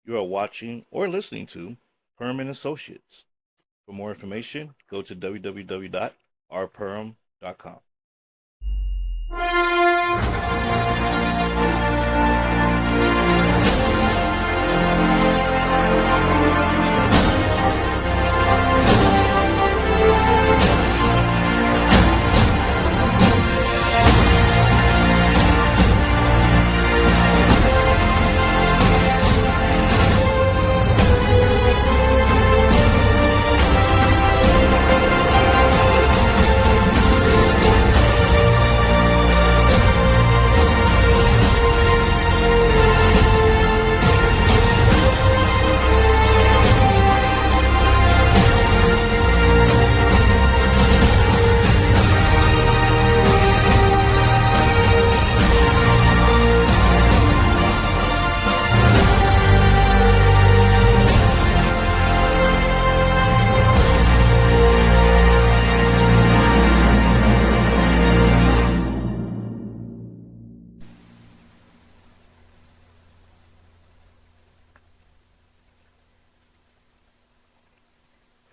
You are watching or listening to Purham and Associates. For more information, go to www.rpurham.com.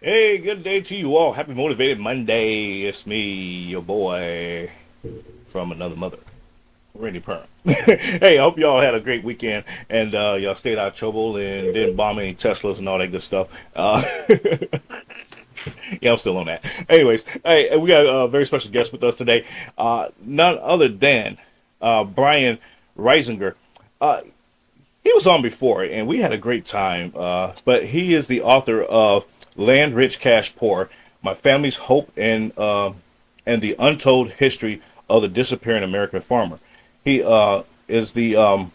Hey, good day to you all. Happy Motivated Monday. It's me, your boy from another mother, Randy Purham. Hey, I hope y'all had a great weekend and y'all stayed out of trouble and didn't bomb any Teslas and all that good stuff. Yeah, I'm still on that. Anyways, hey, we got a very special guest with us today. None other than Brian Reisinger. Uh, he was on before, and we had a great time. But he is the author of Land Rich, Cash Poor: My Family's Hope and the Untold History of the Disappearing American Farmer. He is the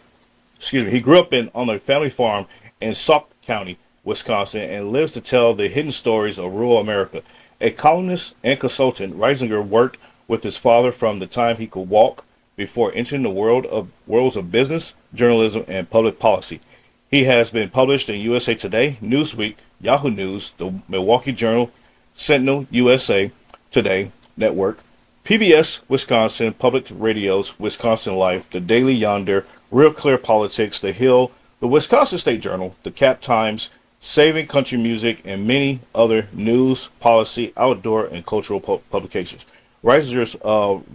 excuse me. He grew up in on a family farm in Sauk County, Wisconsin, and lives to tell the hidden stories of rural America. A columnist and consultant, Reisinger worked with his father from the time he could walk before entering the worlds of business, journalism, and public policy. He has been published in USA Today, Newsweek, Yahoo News, the Milwaukee Journal, Sentinel, USA Today Network, PBS Wisconsin, Public Radio's Wisconsin Life, the Daily Yonder, Real Clear Politics, The Hill, the Wisconsin State Journal, the Cap Times, Saving Country Music, and many other news, policy, outdoor, and cultural publications. Reisinger's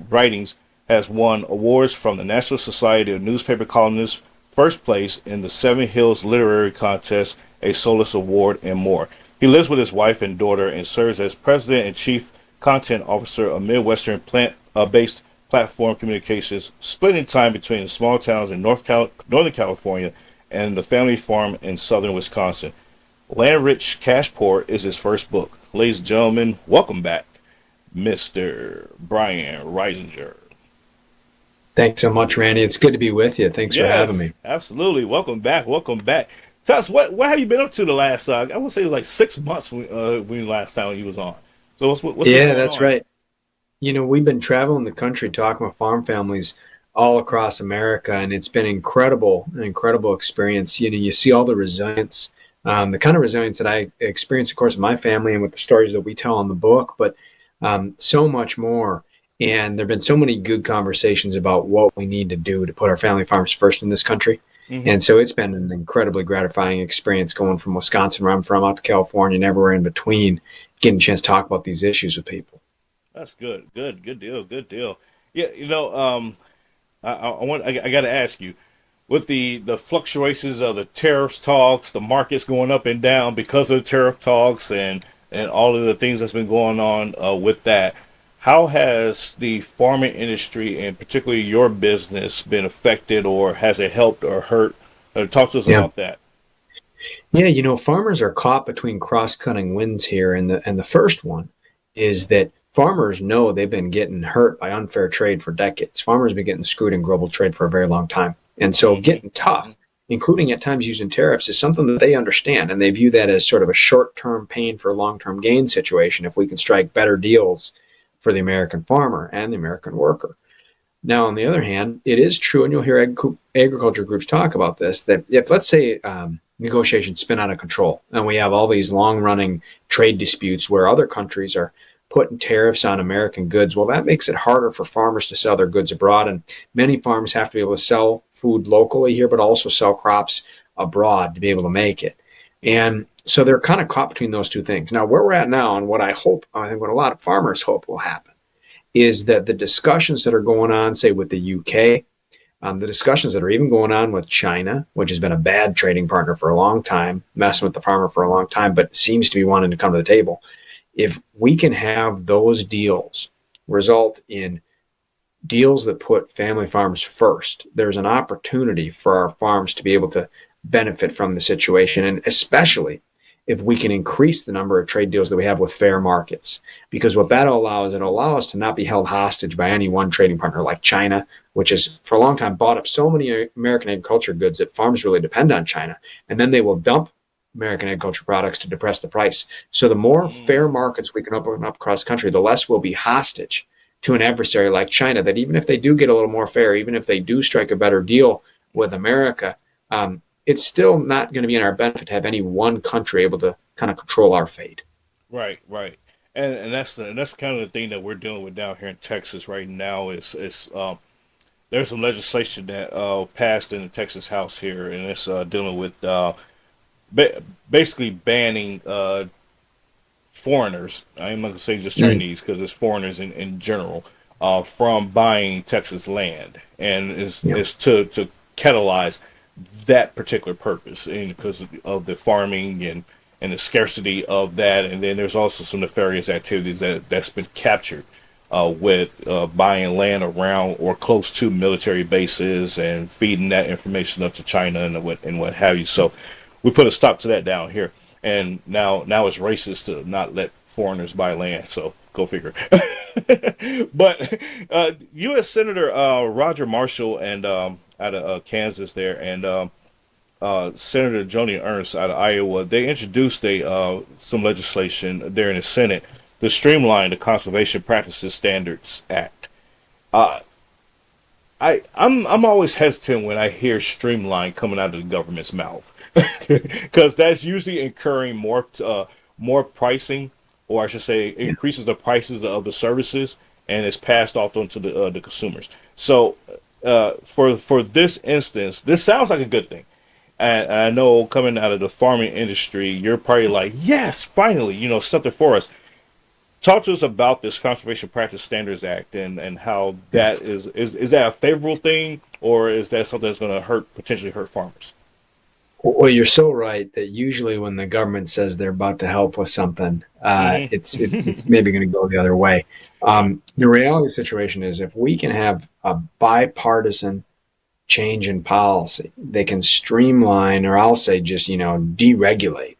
writings has won awards from the National Society of Newspaper Columnists, first place in the Seven Hills Literary Contest, a Solus Award, and more. He lives with his wife and daughter and serves as president and chief content officer of Midwestern plant-based platform communications, splitting time between the small towns in Northern California and the family farm in southern Wisconsin. Land Rich, Cash Poor is his first book. Ladies and gentlemen, welcome back, Mr. Brian Reisinger. Thanks so much, Randy. It's good to be with you. Thanks for having me. Absolutely. Welcome back. Welcome back. Tell us, what have you been up to the last, I would say it was like 6 months when last time you was on. So what's Yeah, going that's on? right. We've been traveling the country talking with farm families all across America, and it's been an incredible experience. You see all the resilience, the kind of resilience that I experience, of course, in my family and with the stories that we tell in the book, but so much more. And there have been so many good conversations about what we need to do to put our family farms first in this country. Mm-hmm. And so it's been an incredibly gratifying experience going from Wisconsin, where I'm from, out to California and everywhere in between, getting a chance to talk about these issues with people. That's good. Good deal. Yeah, I got to ask you, with the fluctuations of the tariffs talks, the markets going up and down because of the tariff talks and all of the things that's been going on with that. How has the farming industry, and particularly your business, been affected, or has it helped or hurt? Talk to us about that. Yeah, farmers are caught between cross-cutting winds here, and the first one is that farmers know they've been getting hurt by unfair trade for decades. Farmers have been getting screwed in global trade for a very long time, and so getting tough, including at times using tariffs, is something that they understand, and they view that as sort of a short-term pain for a long-term gain situation if we can strike better deals for the American farmer and the American worker. Now, on the other hand, it is true, and you'll hear agriculture groups talk about this, that if, let's say, negotiations spin out of control and we have all these long-running trade disputes where other countries are putting tariffs on American goods, well, that makes it harder for farmers to sell their goods abroad, and many farms have to be able to sell food locally here, but also sell crops abroad to be able to make it. And so they're kind of caught between those two things. Now, where we're at now, and what I think what a lot of farmers hope will happen, is that the discussions that are going on, say with the UK, the discussions that are even going on with China, which has been a bad trading partner for a long time, messing with the farmer for a long time, but seems to be wanting to come to the table. If we can have those deals result in deals that put family farms first, there's an opportunity for our farms to be able to benefit from the situation, and especially if we can increase the number of trade deals that we have with fair markets. Because what that'll allow is it'll allow us to not be held hostage by any one trading partner like China, which has for a long time bought up so many American agriculture goods that farms really depend on China. And then they will dump American agriculture products to depress the price. So the more fair markets we can open up across the country, the less we'll be hostage to an adversary like China, that even if they do get a little more fair, even if they do strike a better deal with America, it's still not going to be in our benefit to have any one country able to kind of control our fate. Right, right. And that's kind of the thing that we're dealing with down here in Texas right now is there's some legislation that passed in the Texas House here, and it's dealing with basically banning foreigners. I'm not going to say just Mm. Chinese because it's foreigners in general from buying Texas land, and Yeah. it's to catalyze that particular purpose, and because of the farming and the scarcity of that, and then there's also some nefarious activities that's been captured with buying land around or close to military bases and feeding that information up to China and what have you. So we put a stop to that down here, and now it's racist to not let foreigners buy land. So go figure. But U.S. Senator Roger Marshall and out of Kansas there, and Senator Joni Ernst out of Iowa, they introduced some legislation there in the Senate to streamline the Conservation Practices Standards Act. Uh, I'm always hesitant when I hear streamline coming out of the government's mouth, because that's usually incurring more pricing, or I should say, increases the prices of the services, and it's passed off onto the consumers. So for this instance, this sounds like a good thing. And I know coming out of the farming industry, you're probably like, yes, finally, something for us. Talk to us about this Conservation Practice Standards Act and how that is that a favorable thing, or is that something that's going to potentially hurt farmers? Well, you're so right that usually when the government says they're about to help with something, it's maybe going to go the other way. Yeah. The reality of the situation is if we can have a bipartisan change in policy, they can streamline, or I'll say just deregulate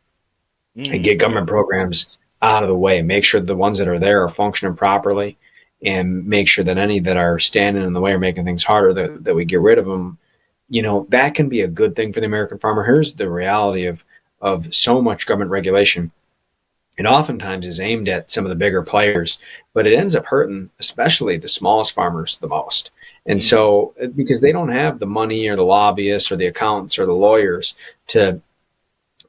and get Yeah. government programs out of the way. Make sure the ones that are there are functioning properly, and make sure that any that are standing in the way or making things harder that we get rid of them. That can be a good thing for the American farmer. Here's the reality of so much government regulation. It oftentimes is aimed at some of the bigger players, but it ends up hurting, especially the smallest farmers, the most. And Mm, so, because they don't have the money or the lobbyists or the accountants or the lawyers to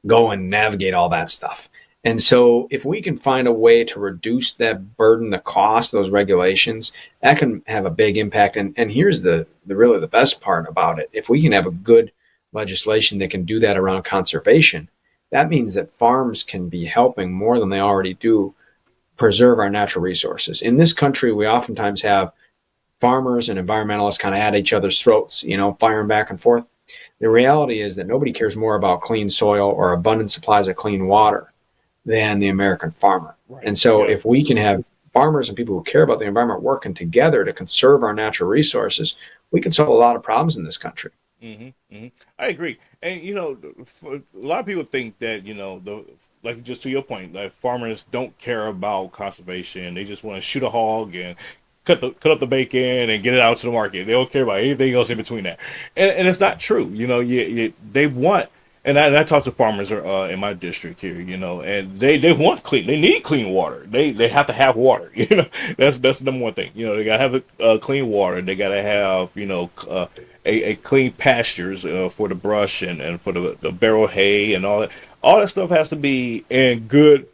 go and navigate all that stuff. And so, if we can find a way to reduce that burden, the cost, those regulations, that can have a big impact. And here's the really the best part about it: if we can have a good legislation that can do that around conservation, that means that farms can be helping more than they already do preserve our natural resources. In this country, we oftentimes have farmers and environmentalists kind of at each other's throats, firing back and forth. The reality is that nobody cares more about clean soil or abundant supplies of clean water than the American farmer. right. And so, Yeah. if we can have farmers and people who care about the environment working together to conserve our natural resources, we can solve a lot of problems in this country. I agree. And a lot of people think that the like just to your point, like farmers don't care about conservation. They just want to shoot a hog and cut up the bacon and get it out to the market. They don't care about anything else in between that. And it's not true. They want. And I talk to farmers in my district here, and they want clean. They need clean water. They have to have water. That's the number one thing. They gotta have clean water. They gotta have a clean pastures for the brush and for the barrel hay and all that. All that stuff has to be in good,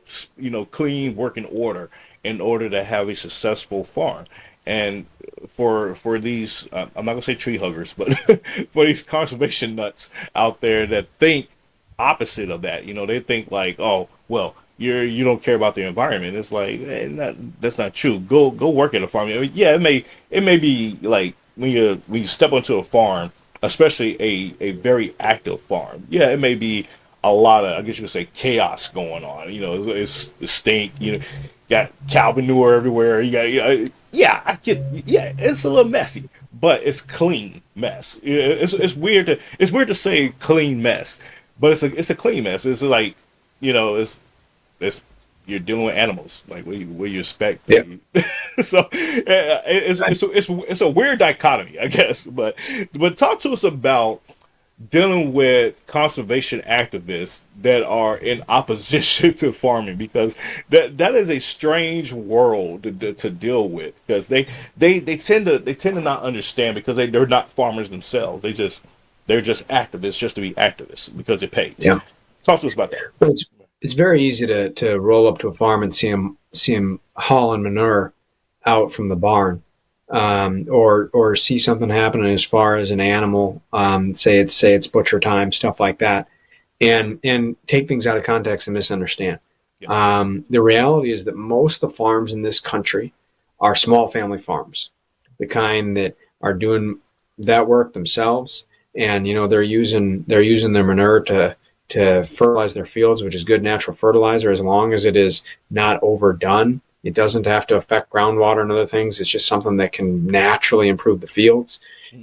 clean working order in order to have a successful farm. And for these, I'm not gonna say tree huggers, but for these conservation nuts out there that think opposite of that, they think like, oh, well, you don't care about the environment. It's like, that's not true. Go work at a farm. I mean, yeah, it may be like when you step onto a farm, especially a very active farm. Yeah, it may be a lot of, I guess you would say, chaos going on. It's stink. Got cow manure everywhere. You got, yeah, I get, yeah, it's a little messy, but it's clean mess. It's weird to say clean mess, but it's a clean mess. It's like, it's you're dealing with animals. Like, what you expect. Yeah. So it's a weird dichotomy, I guess. But talk to us about dealing with conservation activists that are in opposition to farming, because that is a strange world to deal with, because they tend to not understand, because they're not farmers themselves. They're just activists just to be activists because it pays. Yeah. Talk to us about that. Well, it's very easy to roll up to a farm and see them hauling manure out from the barn, or see something happening as far as an animal, say it's butcher time, stuff like that, and take things out of context and misunderstand. Yeah. The reality is that most of the farms in this country are small family farms, the kind that are doing that work themselves, and they're using their manure to fertilize their fields, which is good natural fertilizer, as long as it is not overdone. It doesn't have to affect groundwater and other things. It's just something that can naturally improve the fields.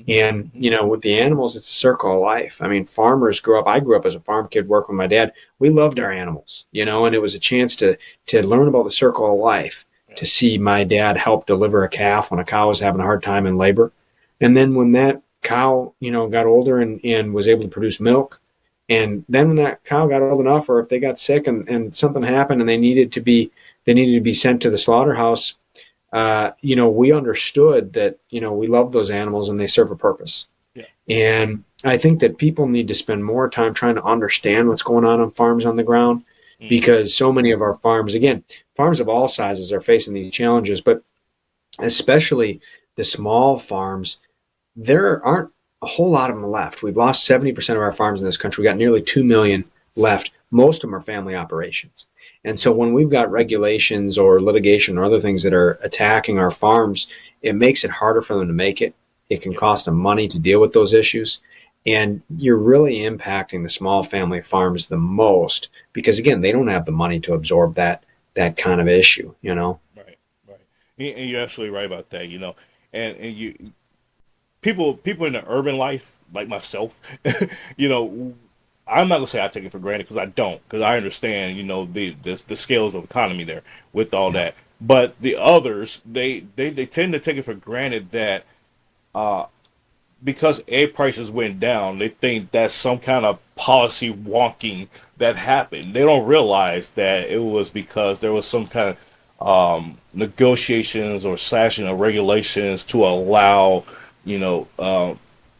And, with the animals, it's a circle of life. I mean, I grew up as a farm kid working with my dad. We loved our animals, and it was a chance to learn about the circle of life, to see my dad help deliver a calf when a cow was having a hard time in labor. And then when that cow, got older and was able to produce milk, and then when that cow got old enough, or if they got sick and something happened and they needed to be sent to the slaughterhouse, we understood that, we love those animals and they serve a purpose. Yeah. And I think that people need to spend more time trying to understand what's going on farms on the ground, because so many of our farms, again, farms of all sizes are facing these challenges, but especially the small farms, there aren't a whole lot of them left. We've lost 70% of our farms in this country. We got nearly 2 million left. Most of them are family operations. And so when we've got regulations or litigation or other things that are attacking our farms, it makes it harder for them to make it. It can cost them money to deal with those issues. And you're really impacting the small family farms the most, because, again, they don't have the money to absorb that kind of issue, Right, right. And you're absolutely right about that. And you people in the urban life like myself, you know, I'm not gonna say I take it for granted, because I don't, because I understand, the scales of economy there with all that. But the others, they tend to take it for granted that because egg prices went down, they think that's some kind of policy wonking that happened. They don't realize that it was because there was some kind of negotiations or slashing of regulations to allow,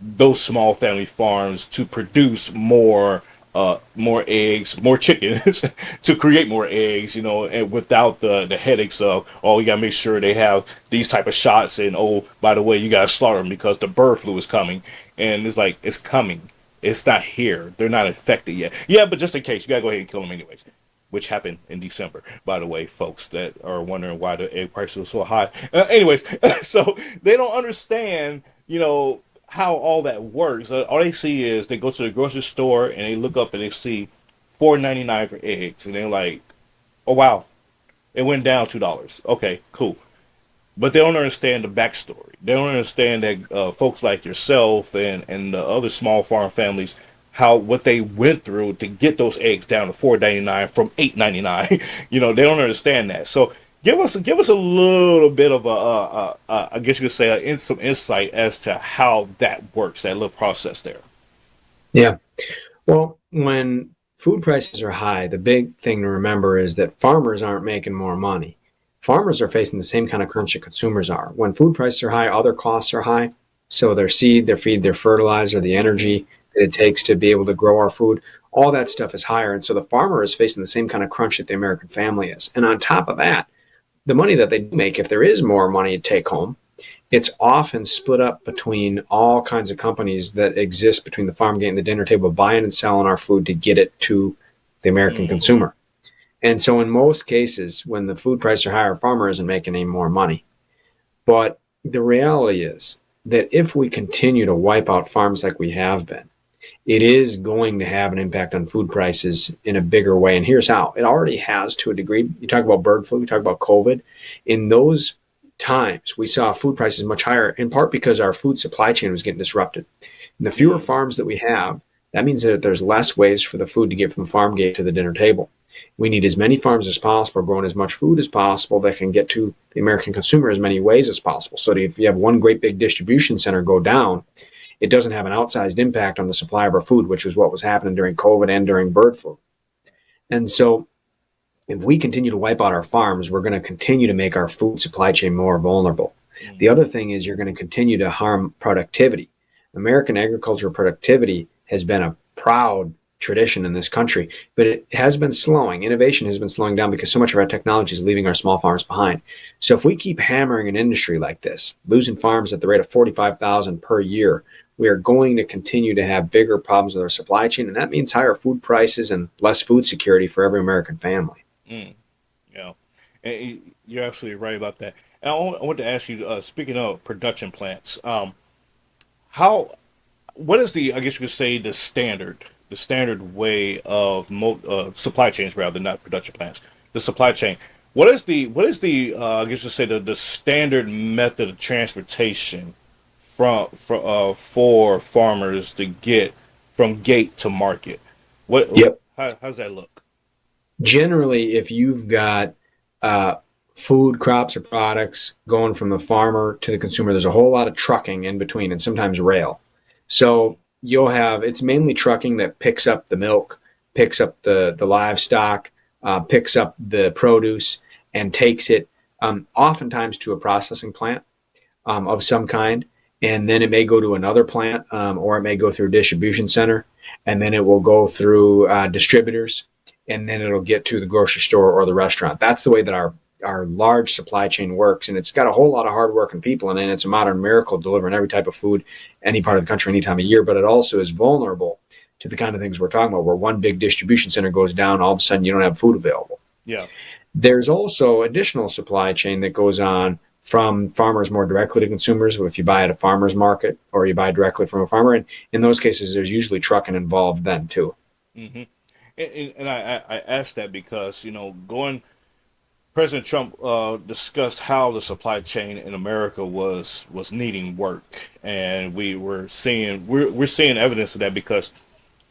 those small family farms to produce more eggs, more chickens, to create more eggs, and without the headaches of, oh, you gotta make sure they have these type of shots, and, oh, by the way, you gotta slaughter them because the bird flu is coming. And it's like, it's coming, it's not here, they're not infected yet. Yeah, but just in case, you gotta go ahead and kill them anyways, which happened in December, by the way, folks that are wondering why the egg prices were so high. Anyways, so they don't understand, how all that works. All they see is they go to the grocery store and they look up and they see $4.99 for eggs, and they're like, "Oh wow, it went down $2. Okay, cool." But they don't understand the backstory. They don't understand that folks like yourself and the other small farm families, how what they went through to get those eggs down to $4.99 from $8.99. They don't understand that. So give us a little bit of I guess you could say some insight as to how that works, that little process there. Yeah. Well, when food prices are high, the big thing to remember is that farmers aren't making more money. Farmers are facing the same kind of crunch that consumers are. When food prices are high, other costs are high. So their seed, their feed, their fertilizer, the energy that it takes to be able to grow our food, all that stuff is higher. And so the farmer is facing the same kind of crunch that the American family is. And on top of that, the money that they make, if there is more money to take home, it's often split up between all kinds of companies that exist between the farm gate and the dinner table, buying and selling our food to get it to the American Mm-hmm. consumer. And so, in most cases, when the food prices are higher, a farmer isn't making any more money. But the reality is that if we continue to wipe out farms like we have been, it is going to have an impact on food prices in a bigger way. And here's how it already has to a degree. You talk about bird flu, you talk about COVID. In those times, we saw food prices much higher, in part because our food supply chain was getting disrupted. And the fewer Mm. farms that we have, that means that there's less ways for the food to get from the farm gate to the dinner table. We need as many farms as possible, growing as much food as possible that can get to the American consumer as many ways as possible. So that if you have one great big distribution center go down, it doesn't have an outsized impact on the supply of our food, which is what was happening during COVID and during bird flu. And so if we continue to wipe out our farms, we're going to continue to make our food supply chain more vulnerable. The Mm. other thing is you're going to continue to harm productivity. American agricultural productivity has been a proud tradition in this country, but it has been slowing. Innovation has been slowing down because so much of our technology is leaving our small farms behind. So if we keep hammering an industry like this, losing farms at the rate of 45,000 per year, we are going to continue to have bigger problems with our supply chain, and that means higher food prices and less food security for every American family. Mm. Yeah, and you're absolutely right about that. And I want to ask you, speaking of production plants, how what is the, I guess you could say, the standard way of supply chains, rather, not production plants, the supply chain. What is the I guess you say the standard method of transportation for farmers to get from gate to market? Yep. How's that look? Generally, if you've got uh, food, crops, or products going from the farmer to the consumer, there's a whole lot of trucking in between and sometimes rail. So you'll have it's mainly trucking that picks up the milk, picks up the livestock, picks up the produce, and takes it oftentimes to a processing plant of some kind. And then it may go to another plant or it may go through a distribution center. And then it will go through distributors and then it'll get to the grocery store or the restaurant. That's the way that our large supply chain works. And it's got a whole lot of hardworking people in it. And it's a modern miracle delivering every type of food, any part of the country, any time of year. But it also is vulnerable to the kind of things we're talking about, where one big distribution center goes down, all of a sudden you don't have food available. Yeah. There's also additional supply chain that goes on from farmers more directly to consumers. If you buy at a farmer's market or you buy directly from a farmer, and in those cases, there's usually trucking involved then too. Hmm. And I asked that because, going President Trump discussed how the supply chain in America was needing work, and we're seeing evidence of that because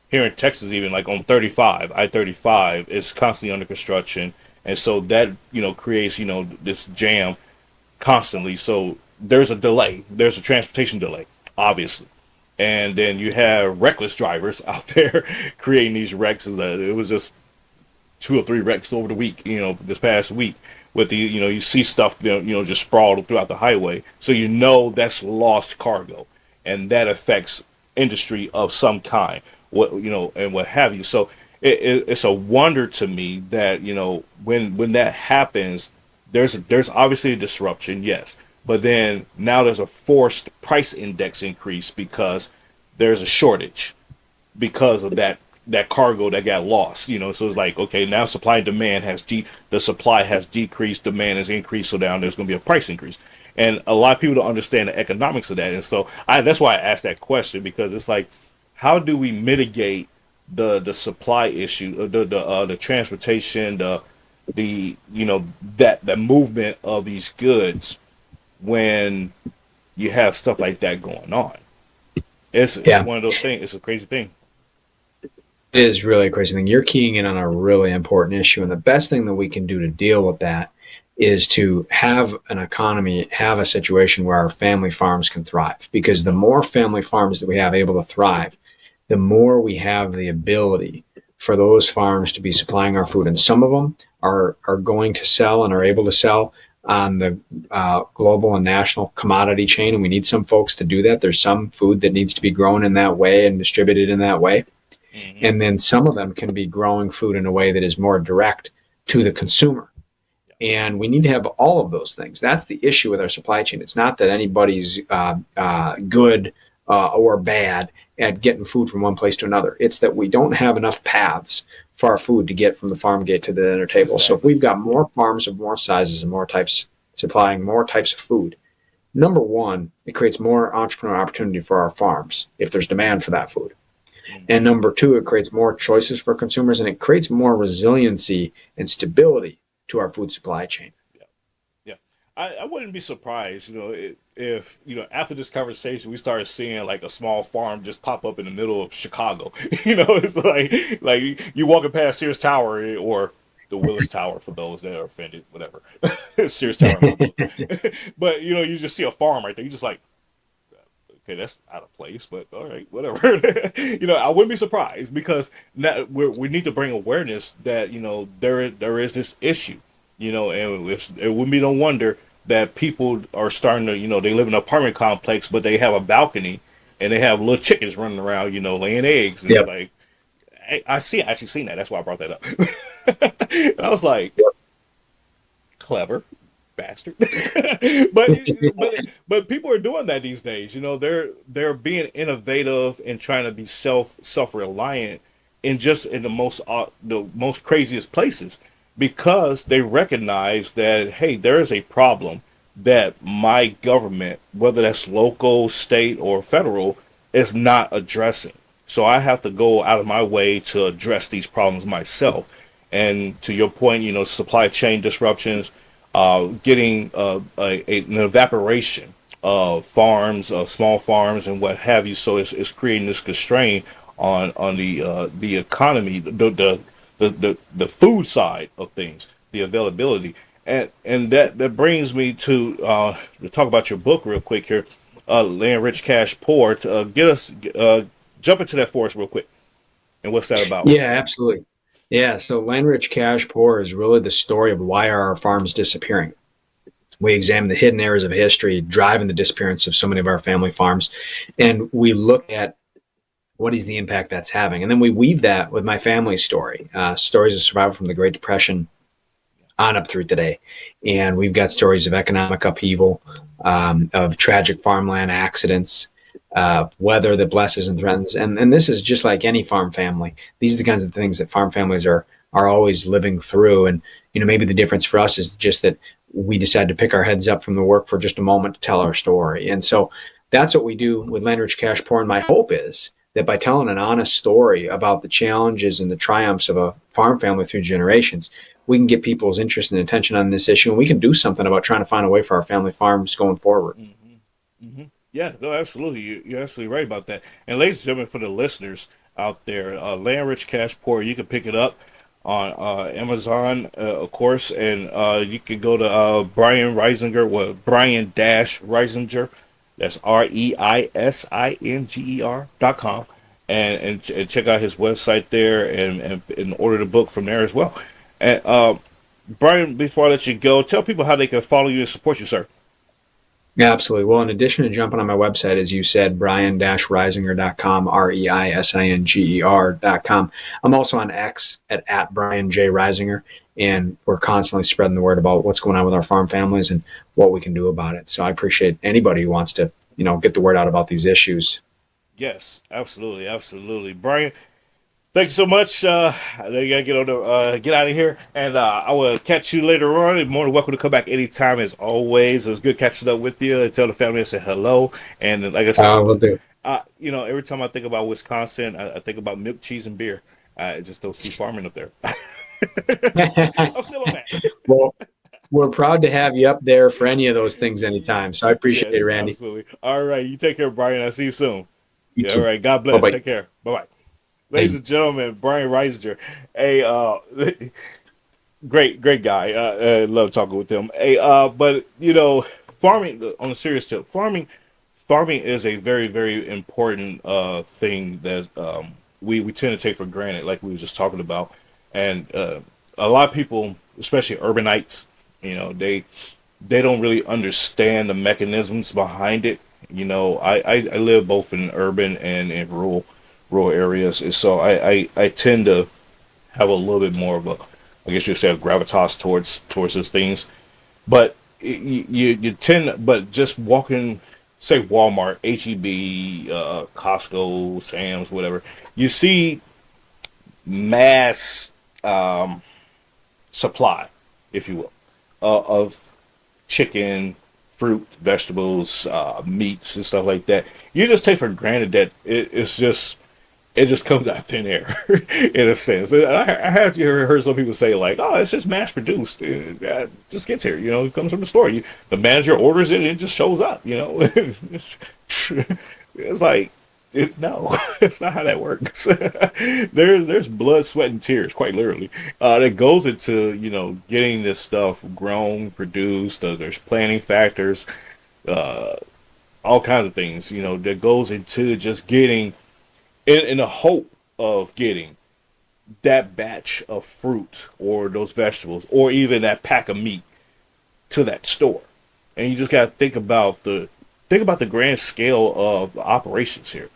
here in Texas, even like on 35, I-35 is constantly under construction, and so that creates this jam constantly. So there's a delay, there's a transportation delay, obviously, and then you have reckless drivers out there creating these wrecks. It was just two or three wrecks over the week, this past week with the, you see stuff, just sprawled throughout the highway. So that's lost cargo, and that affects industry of some kind, and what have you. So it's a wonder to me that when that happens, there's obviously a disruption, yes, but then now there's a forced price index increase because there's a shortage because of that cargo that got lost. So it's like, okay, now supply and demand the supply has decreased, demand has increased, so now there's going to be a price increase. And a lot of people don't understand the economics of that, and so that's why I asked that question, because it's like, how do we mitigate the supply issue, the transportation, that movement of these goods when you have stuff like that going on? It's Yeah, one of those things. It's a crazy thing. it is really a crazy thing. You're keying in on a really important issue, and the best thing that we can do to deal with that is to have an economy, have a situation where our family farms can thrive. Because the more family farms that we have able to thrive, the more we have the ability for those farms to be supplying our food. And some of them are going to sell and are able to sell on the global and national commodity chain. And we need some folks to do that. There's some food that needs to be grown in that way and distributed in that way. Hmm. And then some of them can be growing food in a way that is more direct to the consumer. And we need to have all of those things. That's the issue with our supply chain. It's not that anybody's good or bad at getting food from one place to another. It's that we don't have enough paths for our food to get from the farm gate to the dinner table. So if Exactly. we've got more farms of more sizes and more types supplying more types of food, number one, it creates more entrepreneurial opportunity for our farms if there's demand for that food. And Hmm. number two, it creates more choices for consumers and it creates more resiliency and stability to our food supply chain. Yeah. Yeah. I wouldn't be surprised, if, after this conversation, we started seeing like a small farm just pop up in the middle of Chicago. It's like you walking past Sears Tower or the Willis Tower for those that are offended, whatever. Sears Tower in Louisville. But, you just see a farm right there. You just like, okay, that's out of place, but all right, whatever. I wouldn't be surprised because now we need to bring awareness that there is this issue, and it wouldn't be no wonder that people are starting to they live in an apartment complex, but they have a balcony and they have little chickens running around, laying eggs, and it's Yep. like I actually seen that. That's why I brought that up. And I was like, clever bastard. but but people are doing that these days. They're being innovative and trying to be self reliant in the most craziest places because they recognize that hey, there is a problem that my government, whether that's local, state, or federal, is not addressing. So I have to go out of my way to address these problems myself. And to your point, supply chain disruptions, getting an evaporation of farms, small farms, and what have you. So it's creating this constraint on the economy, the food side of things, the availability, and that brings me to talk about your book real quick here, Land Rich Cash Poor. To, get us jump into that for us real quick, and what's that about? Yeah, absolutely. Yeah, so land rich cash poor is really the story of why are our farms disappearing. We examine the hidden areas of history driving the disappearance of so many of our family farms, and we look at what is the impact that's having, and then we weave that with my family's story, stories of survival from the Great Depression on up through today. And we've got stories of economic upheaval, of tragic farmland accidents, weather that blesses and threatens. And this is just like any farm family. These are the kinds of things that farm families are always living through. And maybe the difference for us is just that we decide to pick our heads up from the work for just a moment to tell our story. And so that's what we do with Land Rich Cash Poor. And my hope is that by telling an honest story about the challenges and the triumphs of a farm family through generations, we can get people's interest and attention on this issue, and we can do something about trying to find a way for our family farms going forward. Hmm. Yeah, no, absolutely. You're absolutely right about that. And ladies and gentlemen, for the listeners out there, Land Rich Cash Poor, you can pick it up on Amazon, of course, and you can go to Brian Reisinger, well, Brian Dash Reisinger. That's Reisinger.com, and check out his website there and order the book from there as well. And Brian, before I let you go, tell people how they can follow you and support you, sir. Yeah, absolutely. Well, in addition to jumping on my website, as you said, brian-reisinger.com, Reisinger.com, I'm also on X at Brian J. Reisinger, and we're constantly spreading the word about what's going on with our farm families and what we can do about it. So I appreciate anybody who wants to, get the word out about these issues. Yes, absolutely, absolutely, Brian. Thank you so much. I know you gotta get out of here, and I will catch you later on. You're more than welcome to come back anytime, as always. It was good catching up with you. Tell the family I said hello, and like I said, We'll do. every time I think about Wisconsin, I think about milk, cheese, and beer. I just don't see farming up there. I'm still on that. Well, we're proud to have you up there for any of those things anytime. So I appreciate it, Yes, Randy. absolutely. All right, you take care, Brian. I'll see you soon. You Yeah, all too. right. God Bye bless. bye. Take care. Bye bye. Ladies Hey. and gentlemen, Brian Reisinger, a great guy. Love talking with him. Hey, but farming on a serious tip, farming is a very very important thing that we tend to take for granted, like we were just talking about, and a lot of people, especially urbanites, they don't really understand the mechanisms behind it. I live both in urban and in rural areas, and so I tend to have a little bit more of a I guess you say, a gravitas towards those things. But you tend, but just walking, say Walmart, HEB, Costco, Sam's, whatever, you see mass supply, if you will, of chicken, fruit, vegetables, meats, and stuff like that. You just take for granted that it just comes out of thin air, in a sense. I have heard some people say like, "Oh, it's just mass produced. It just gets here. You know, it comes from the store. The manager orders it, and it just shows up. You know, it's like, no, that's not how that works. There's blood, sweat, and tears, quite literally, that goes into getting this stuff grown, produced. There's planning factors, uh, all kinds of things. That goes into just getting in the hope of getting that batch of fruit or those vegetables or even that pack of meat to that store. And you just got to think about the grand scale of the operations here.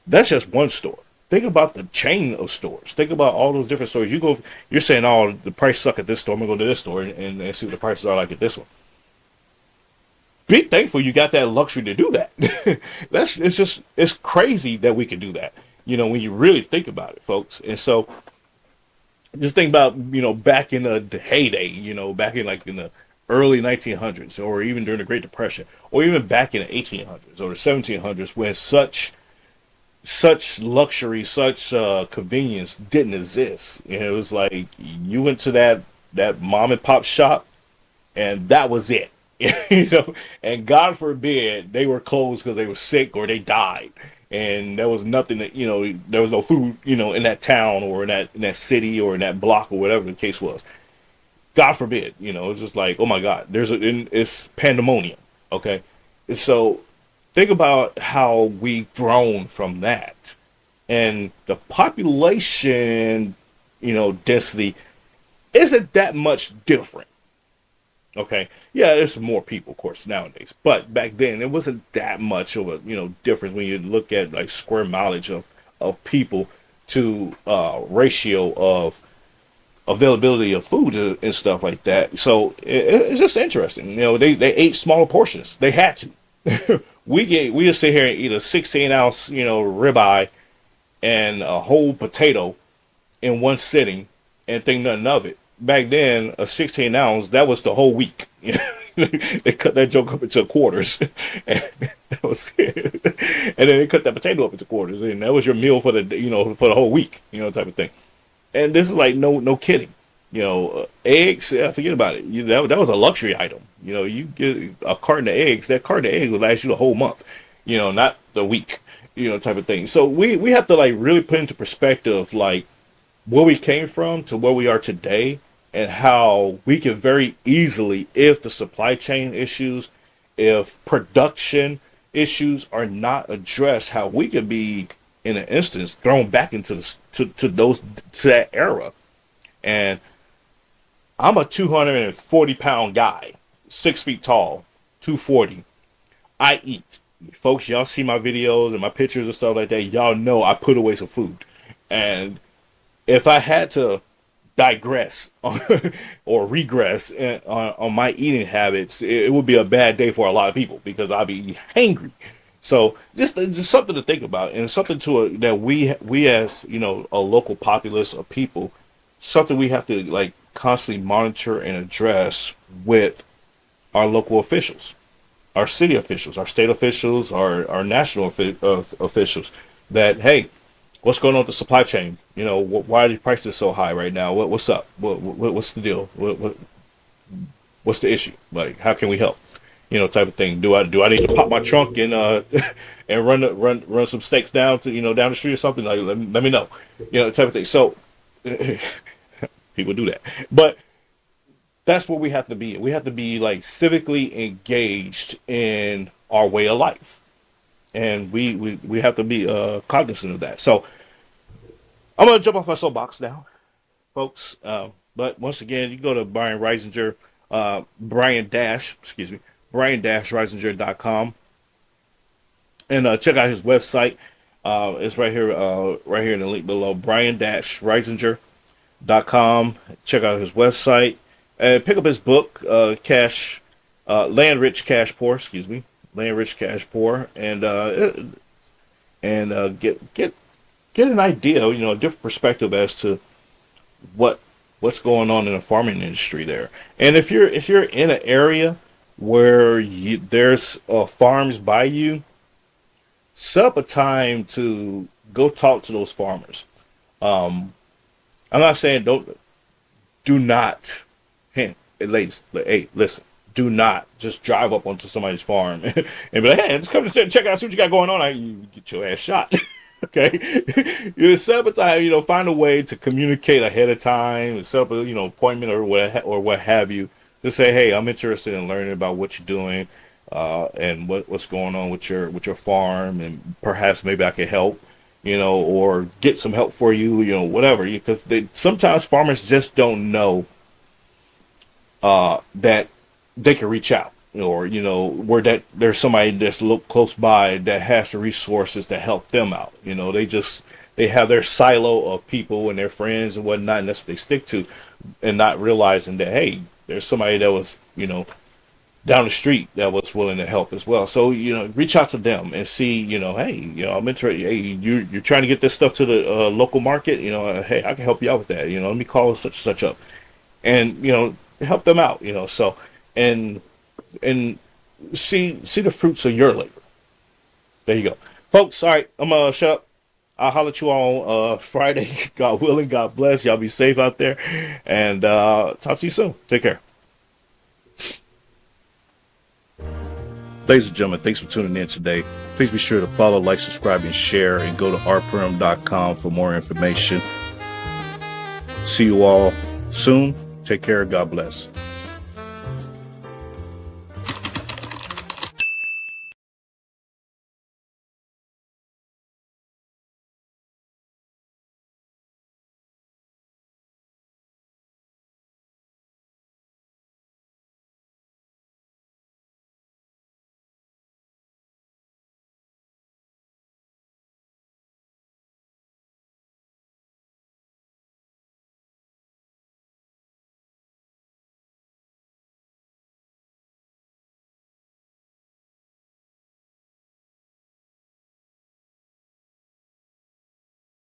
That's just one store. Think about the chain of stores. Think about all those different stores. You're saying, "Oh, the price suck at this store. I'm gonna go to this store and see what the prices are like at this one." Be thankful you got that luxury to do that. It's crazy that we can do that. When you really think about it, folks. And so just think about back in the heyday. Back in like in the early 1900s, or even during the Great Depression, or even back in the 1800s or the 1700s, when such luxury, such convenience didn't exist. It was like you went to that mom and pop shop, and that was it. And God forbid they were closed because they were sick or they died, and there was nothing that there was no food in that town or in that city or in that block or whatever the case was. God forbid, it's just like, oh my God, it's pandemonium. Okay, and so think about how we've grown from that, and the population, density isn't that much different. Okay, yeah, there's more people, of course, nowadays, but back then it wasn't that much of a difference when you look at like square mileage of people to ratio of availability of food and stuff like that. So it's just interesting. They ate smaller portions. They had to. We just sit here and eat a 16-ounce ribeye and a whole potato in one sitting and think nothing of it. Back then, a 16 ounce, that was the whole week. They cut that joke up into quarters, and that was it. And then they cut that potato up into quarters, and that was your meal for the whole week, type of thing. And this is like no kidding. Eggs, forget about it. That was a luxury item. You get a carton of eggs. That carton of eggs will last you the whole month. Not the week. Type of thing. So we have to like really put into perspective like where we came from to where we are today, and how we can very easily, if the supply chain issues, if production issues are not addressed, how we could be in an instance thrown back into to that era. And I'm a 240-pound guy, 6 feet tall, 240. I eat. Folks, y'all see my videos and my pictures and stuff like that. Y'all know I put away some food. And if I had to digress or regress on my eating habits, it would be a bad day for a lot of people because I'd be hangry. So just something to think about, and something that we as a local populace of people, something we have to like constantly monitor and address with our local officials, our city officials, our state officials, our national officials. That, hey, what's going on with the supply chain? Why are the prices so high right now? What's up? What's the deal? What's the issue? Like, how can we help? Type of thing. Do I need to pop my trunk and and run some steaks down to down the street or something? Like, let me know. Type of thing. So people do that, but that's what we have to be. We have to be like civically engaged in our way of life, and we have to be cognizant of that. So I'm gonna jump off my soapbox now, folks. But once again, you go to Brian Reisinger, Brian-Reisinger.com, and check out his website. It's right here in the link below, Brian-Reisinger.com. Check out his website and pick up his book, Land Rich Cash Poor. Excuse me, Land Rich Cash Poor, and get an idea, a different perspective as to what what's going on in the farming industry there. And if you're in an area where there's farms by you, set up a time to go talk to those farmers. I'm not saying do not, ladies, hey, listen, do not just drive up onto somebody's farm and be like, hey, just come to check out, see what you got going on. You get your ass shot. Okay, you set up a time, find a way to communicate ahead of time, set up a appointment or what have you. Just say, hey, I'm interested in learning about what you're doing, and what's going on with your farm, and perhaps maybe I can help, or get some help for you, whatever. Because sometimes farmers just don't know that they can reach out, or where that there's somebody that's close by that has the resources to help them out. They have their silo of people and their friends and whatnot, and that's what they stick to, and not realizing that, hey, there's somebody that was down the street that was willing to help as well. So reach out to them and see, hey, I'm interested. Hey, you're trying to get this stuff to the local market. Hey, I can help you out with that. Let me call such and such up, and help them out. So and see the fruits of your labor. There you go, folks. All right, I'm gonna shut up. I'll holler at you on Friday. God willing, God bless. Y'all be safe out there, and talk to you soon. Take care. Ladies and gentlemen, thanks for tuning in today. Please be sure to follow, like, subscribe, and share, and go to rpurham.com for more information. See you all soon. Take care. God bless.